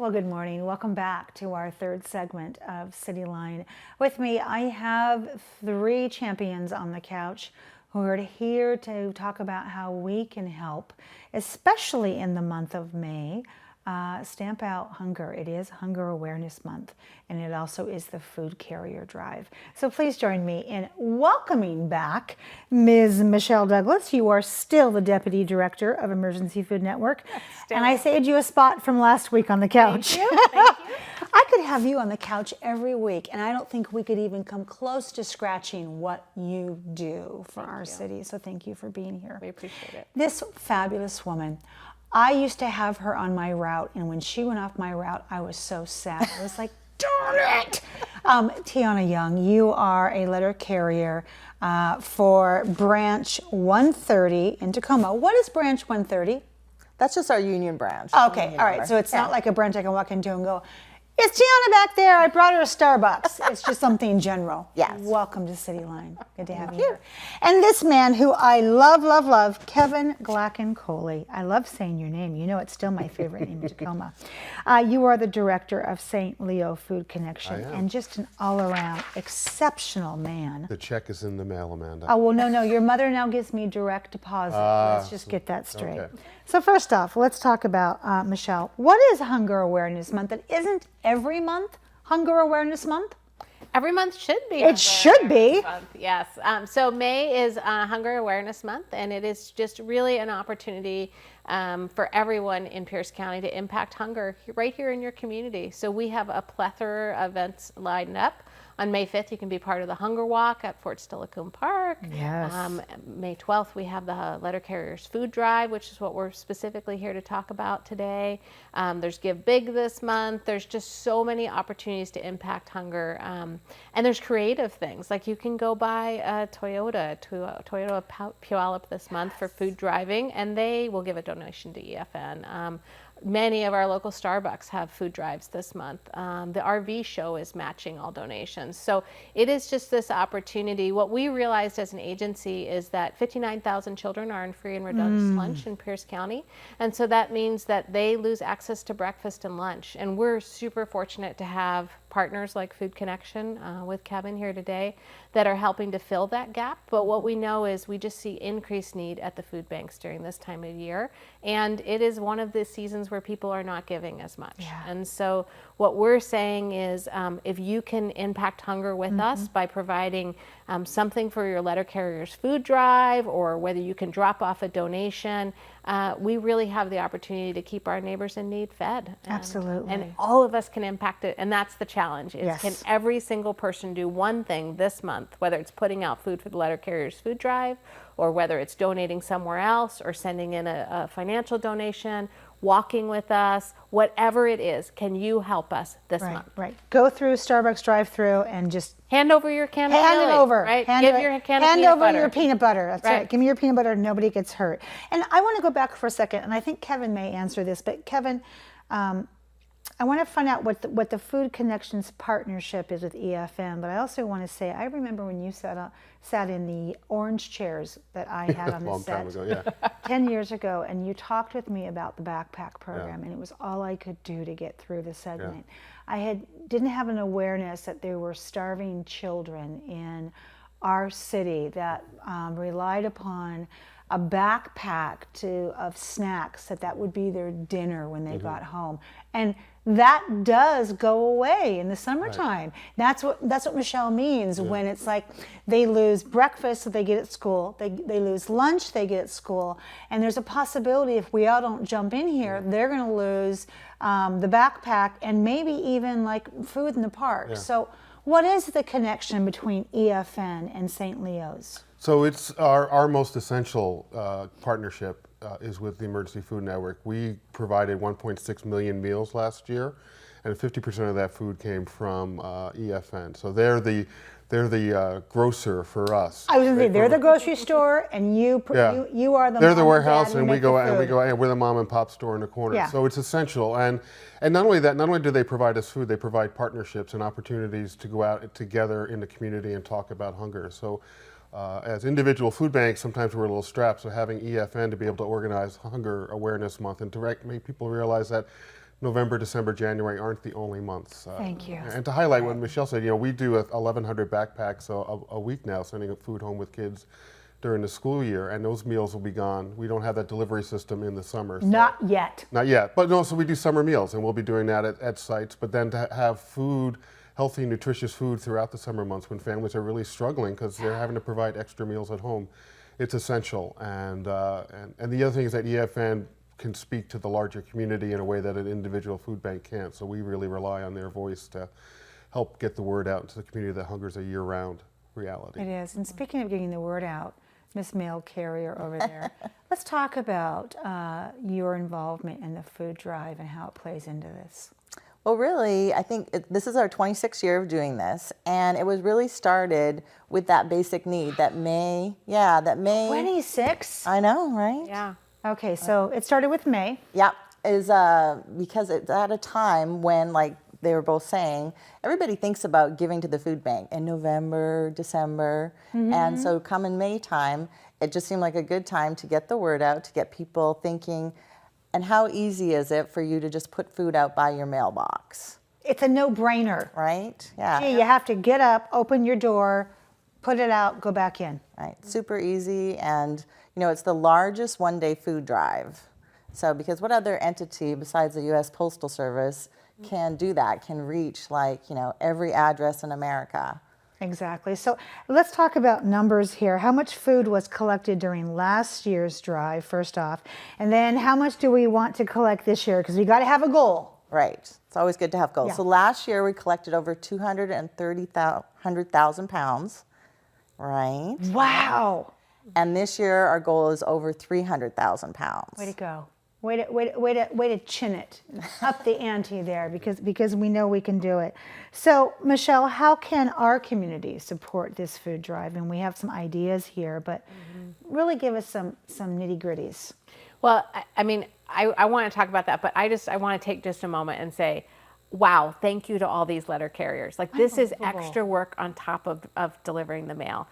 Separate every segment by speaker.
Speaker 1: Well, good morning. Welcome back to our third segment of CityLine. With me, I have three champions on the couch who are here to talk about how we can help, especially in the month of May, stamp out hunger. It is Hunger Awareness Month, and it also is the Food Carrier Drive. So please join me in welcoming back Ms. Michelle Douglas. You are still the Deputy Director of Emergency Food Network, and I saved you a spot from last week on the couch.
Speaker 2: Thank you. Thank you.
Speaker 1: I could have you on the couch every week, and I don't think we could even come close to scratching what you do for our city. So thank you for being here.
Speaker 2: We appreciate it.
Speaker 1: This fabulous woman, I used to have her on my route, and when she went off my route, I was so sad. I was like, darn it! Teauna Young, you are a letter carrier for Branch 130 in Tacoma. What is Branch 130?
Speaker 3: That's just our union branch.
Speaker 1: Okay, all right. So it's not like a branch I can walk into and go, it's Teauna back there. I brought her a Starbucks. It's just something general.
Speaker 3: Yes.
Speaker 1: Welcome to CityLine. Good to have you here. And this man who I love, love, love, Kevin Glackin-Coley. I love saying your name. You know it's still my favorite name in Tacoma. You are the director of St. Leo Food Connection and just an all-around exceptional man.
Speaker 4: The check is in the mail, Amanda.
Speaker 1: Oh, well, no. Your mother now gives me direct deposit. Let's just get that straight.
Speaker 4: Okay.
Speaker 1: So first off, let's talk about, Michelle, what is Hunger Awareness Month? That isn't every month Hunger Awareness Month?
Speaker 2: Every month should be.
Speaker 1: It should be.
Speaker 2: Month, yes. So May is Hunger Awareness Month, and it is just really an opportunity for everyone in Pierce County to impact hunger right here in your community. So we have a plethora of events lined up. On May 5th, you can be part of the Hunger Walk at Fort Steilacoom Park.
Speaker 1: Yes.
Speaker 2: May 12th, we have the Letter Carriers Food Drive, which is what we're specifically here to talk about today. There's Give Big this month. There's just so many opportunities to impact hunger. And there's creative things, like you can go buy a Toyota Puyallup this month for food driving, and they will give a donation to EFN. Many of our local Starbucks have food drives this month. The RV show is matching all donations. So it is just this opportunity. What we realized as an agency is that 59,000 children are in free and reduced lunch in Pierce County. And so that means that they lose access to breakfast and lunch. And we're super fortunate to have partners like Food Connection with Kevin here today that are helping to fill that gap. But what we know is we just see increased need at the food banks during this time of year. And it is one of the seasons where people are not giving as much. Yeah. And so what we're saying is if you can impact hunger with us by providing something for your letter carrier's food drive, or whether you can drop off a donation, we really have the opportunity to keep our neighbors in need fed.
Speaker 1: Absolutely.
Speaker 2: And all of us can impact it. And that's the challenge is can every single person do one thing this month, whether it's putting out food for the letter carrier's food drive, or whether it's donating somewhere else, or sending in a financial donation, walking with us, whatever it is, can you help us this month?
Speaker 1: Right. Go through Starbucks drive-through and just
Speaker 2: hand over your can of
Speaker 1: hand
Speaker 2: chili,
Speaker 1: it over.
Speaker 2: right?
Speaker 1: Hand
Speaker 2: Give your can of
Speaker 1: hand
Speaker 2: peanut
Speaker 1: over
Speaker 2: butter.
Speaker 1: your peanut butter. That's right.
Speaker 2: Right.
Speaker 1: Give me your peanut butter. Nobody gets hurt. And I want to go back for a second, and I think Kevin may answer this. But Kevin, I want to find out what the Food Connections partnership is with EFN. But I also want to say, I remember when you sat in the orange chairs that I had on the
Speaker 4: Long
Speaker 1: set
Speaker 4: time ago, yeah.
Speaker 1: 10 years ago, and you talked with me about the backpack program, and it was all I could do to get through the segment. I didn't have an awareness that there were starving children in our city that relied upon a backpack of snacks that would be their dinner when they got home. And that does go away in the summertime. Right. That's what Michelle means when it's like they lose breakfast that they get at school, they lose lunch they get at school, and there's a possibility if we all don't jump in here, they're going to lose the backpack and maybe even like food in the park. So what is the connection between EFN and St. Leo's?
Speaker 4: So it's our most essential partnership is with the Emergency Food Network. We provided 1.6 million meals last year, and 50% of that food came from EFN. So they're the grocer for us.
Speaker 1: I was going to say they're the grocery store, and you are the.
Speaker 4: They're the
Speaker 1: mom
Speaker 4: warehouse,
Speaker 1: and
Speaker 4: and we go and we're the mom and pop store in the corner.
Speaker 1: Yeah.
Speaker 4: So it's essential, and not only that, not only do they provide us food, they provide partnerships and opportunities to go out together in the community and talk about hunger. So. As individual food banks, sometimes we're a little strapped, so having EFN to be able to organize Hunger Awareness Month and make people realize that November, December, January aren't the only months.
Speaker 1: Thank you.
Speaker 4: And to highlight what Michelle said, we do 1,100 backpacks a week now, sending food home with kids during the school year, and those meals will be gone. We don't have that delivery system in the summer. So.
Speaker 1: Not yet.
Speaker 4: Not yet, but no, so we do summer meals, and we'll be doing that at sites, but then to have food, healthy, nutritious food throughout the summer months when families are really struggling because they're having to provide extra meals at home, it's essential. And the other thing is that EFN can speak to the larger community in a way that an individual food bank can't, so we really rely on their voice to help get the word out into the community that hunger is a year-round reality.
Speaker 1: It is. And speaking of getting the word out, Miss Mail Carrier over there, let's talk about your involvement in the food drive and how it plays into this.
Speaker 3: Well, really, I think this is our 26th year of doing this, and it was really started with that basic need, that May.
Speaker 1: 26?
Speaker 3: I know, right?
Speaker 2: Yeah.
Speaker 1: Okay, so it started with May.
Speaker 3: Yeah, is because it's at a time when, like they were both saying, everybody thinks about giving to the food bank in November, December, and so come in May time, it just seemed like a good time to get the word out, to get people thinking, and how easy is it for you to just put food out by your mailbox,
Speaker 1: It's a no-brainer.
Speaker 3: right? Yeah.
Speaker 1: Gee, you have to get up, open your door, put it out, go back in.
Speaker 3: Right, super easy, and it's the largest one-day food drive. So because what other entity besides the U.S. Postal Service can do that, can reach every address in America?
Speaker 1: Exactly. So let's talk about numbers here. How much food was collected during last year's drive, first off, and then how much do we want to collect this year? Because we got to have a goal.
Speaker 3: Right, it's always good to have goals.
Speaker 1: Yeah.
Speaker 3: So last year we collected over 230,000 pounds, right?
Speaker 1: Wow.
Speaker 3: And this year our goal is over 300,000 pounds.
Speaker 1: Way to go. Way to chin it, up the ante there, because we know we can do it. So, Michelle, how can our community support this food drive? And we have some ideas here, but really give us some nitty-gritties.
Speaker 2: Well, I mean, I want to talk about that, but I want to take just a moment and say, wow, thank you to all these letter carriers. Like, this is extra work on top of delivering the mail.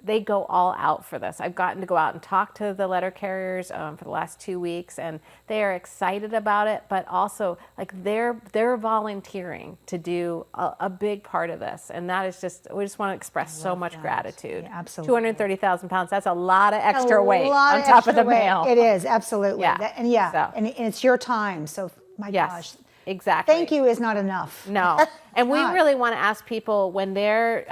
Speaker 2: They go all out for this. I've gotten to go out and talk to the letter carriers for the last 2 weeks, and they are excited about it, but also they're volunteering to do a big part of this. And that is we just want to express so much gratitude.
Speaker 1: Yeah, absolutely.
Speaker 2: 230,000 pounds, that's a lot of extra weight on top of the mail.
Speaker 1: It is, absolutely.
Speaker 2: Yeah.
Speaker 1: And it's your time, so my gosh.
Speaker 2: Exactly.
Speaker 1: Thank you is not enough.
Speaker 2: No. And we really want to ask people when they're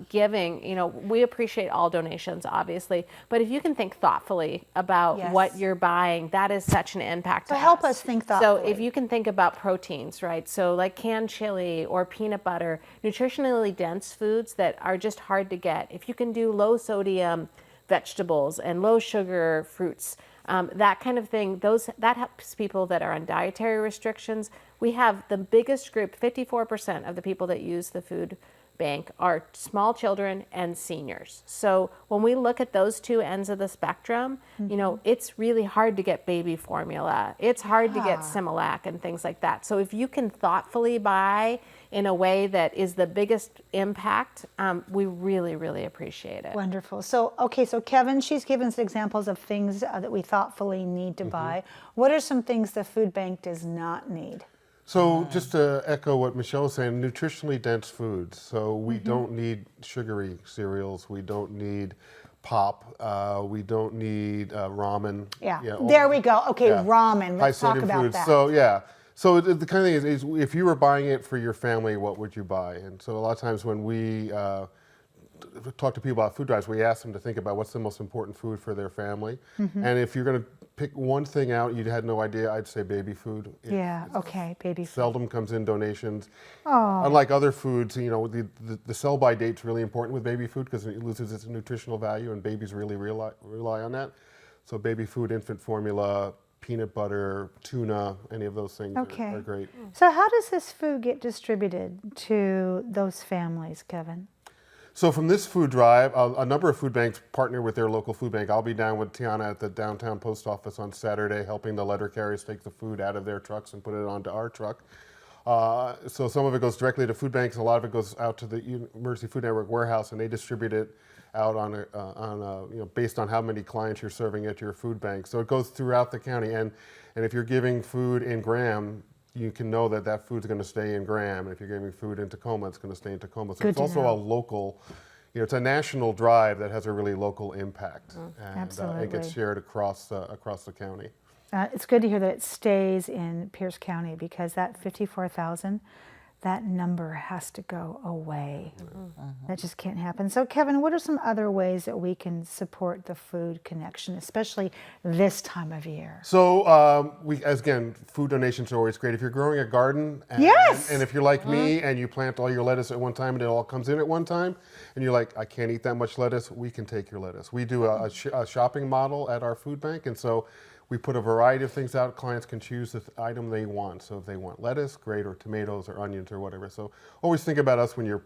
Speaker 2: giving, we appreciate all donations, obviously, but if you can think thoughtfully about what you're buying, that is such an impact to us.
Speaker 1: Help us think thoughtfully.
Speaker 2: So if you can think about proteins, right? So like canned chili or peanut butter, nutritionally dense foods that are just hard to get. If you can do low sodium vegetables and low sugar fruits, that kind of thing, that helps people that are on dietary restrictions. We have the biggest group, 54% of the people that use the food bank are small children and seniors. So when we look at those two ends of the spectrum, it's really hard to get baby formula. It's hard to get Similac and things like that. So if you can thoughtfully buy in a way that is the biggest impact, we really, really appreciate it.
Speaker 1: Wonderful. So, so Kevin, she's given us examples of things that we thoughtfully need to buy. What are some things the food bank does not need?
Speaker 4: So just to echo what Michelle was saying, nutritionally dense foods. So we don't need sugary cereals. We don't need pop. We don't need ramen.
Speaker 1: There we go. Okay, ramen. Let's talk about
Speaker 4: foods.
Speaker 1: that.
Speaker 4: So the kind of thing is if you were buying it for your family, what would you buy? And so a lot of times when we talk to people about food drives, we ask them to think about what's the most important food for their family. And if you're going to pick one thing out you had no idea, I'd say baby food.
Speaker 1: Baby food.
Speaker 4: Seldom comes in donations. Unlike other foods, the sell-by date's really important with baby food because it loses its nutritional value, and babies really rely on that. So baby food, infant formula, peanut butter, tuna, any of those things are great.
Speaker 1: So how does this food get distributed to those families, Kevin?
Speaker 4: So from this food drive, a number of food banks partner with their local food bank. I'll be down with Teauna at the downtown post office on Saturday, helping the letter carriers take the food out of their trucks and put it onto our truck. So some of it goes directly to food banks. A lot of it goes out to the Emergency Food Network warehouse, and they distribute it out based on how many clients you're serving at your food bank. So it goes throughout the county, and if you're giving food in Graham, you can know that that food's going to stay in Graham, and if you're giving food in Tacoma, it's going to stay in Tacoma. So
Speaker 1: Good
Speaker 4: it's
Speaker 1: to
Speaker 4: also
Speaker 1: know.
Speaker 4: a local, it's a national drive that has a really local impact, and it
Speaker 1: Absolutely.
Speaker 4: gets shared across the county.
Speaker 1: It's good to hear that it stays in Pierce County, because that 54,000, that number has to go away. That just can't happen. So Kevin, what are some other ways that we can support the food connection, especially this time of year?
Speaker 4: So again, food donations are always great. If you're growing a garden, and,
Speaker 1: Yes!
Speaker 4: and if you're like me and you plant all your lettuce at one time and it all comes in at one time, and you're like, I can't eat that much lettuce, we can take your lettuce. We do a shopping model at our food bank, and so we put a variety of things out. Clients can choose the item they want. So if they want lettuce, great, or tomatoes or onions or whatever. So always think about us when you're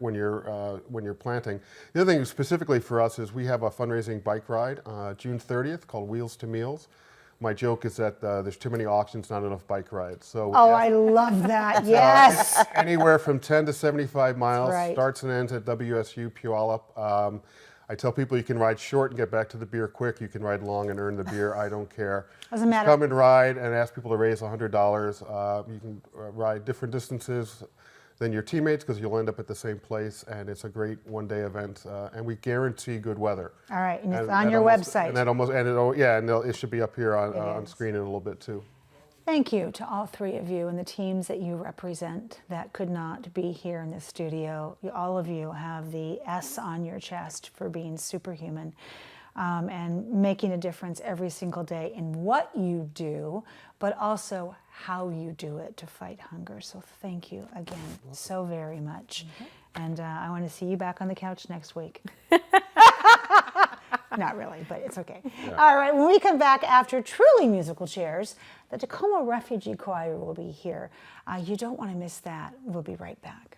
Speaker 4: planting. The other thing specifically for us is we have a fundraising bike ride June 30th called Wheels to Meals. My joke is that there's too many auctions, not enough bike rides. So
Speaker 1: Oh, I love that. Yes.
Speaker 4: anywhere from 10 to 75 miles,
Speaker 1: right.
Speaker 4: starts and ends at WSU Puyallup. I tell people you can ride short and get back to the beer quick. You can ride long and earn the beer. I don't care.
Speaker 1: Doesn't matter.
Speaker 4: Come and ride and ask people to raise $100. You can ride different distances than your teammates because you'll end up at the same place, and it's a great one-day event. And we guarantee good weather.
Speaker 1: All right, and it's on your website.
Speaker 4: And it should be up here on screen in a little bit too.
Speaker 1: Thank you to all three of you and the teams that you represent that could not be here in the studio. All of you have the S on your chest for being superhuman and making a difference every single day in what you do, but also how you do it to fight hunger. So thank you again so very much. And I want to see you back on the couch next week. Not really, but it's okay. Yeah. All right, when we come back after truly musical chairs, the Tacoma Refugee Choir will be here. You don't want to miss that. We'll be right back.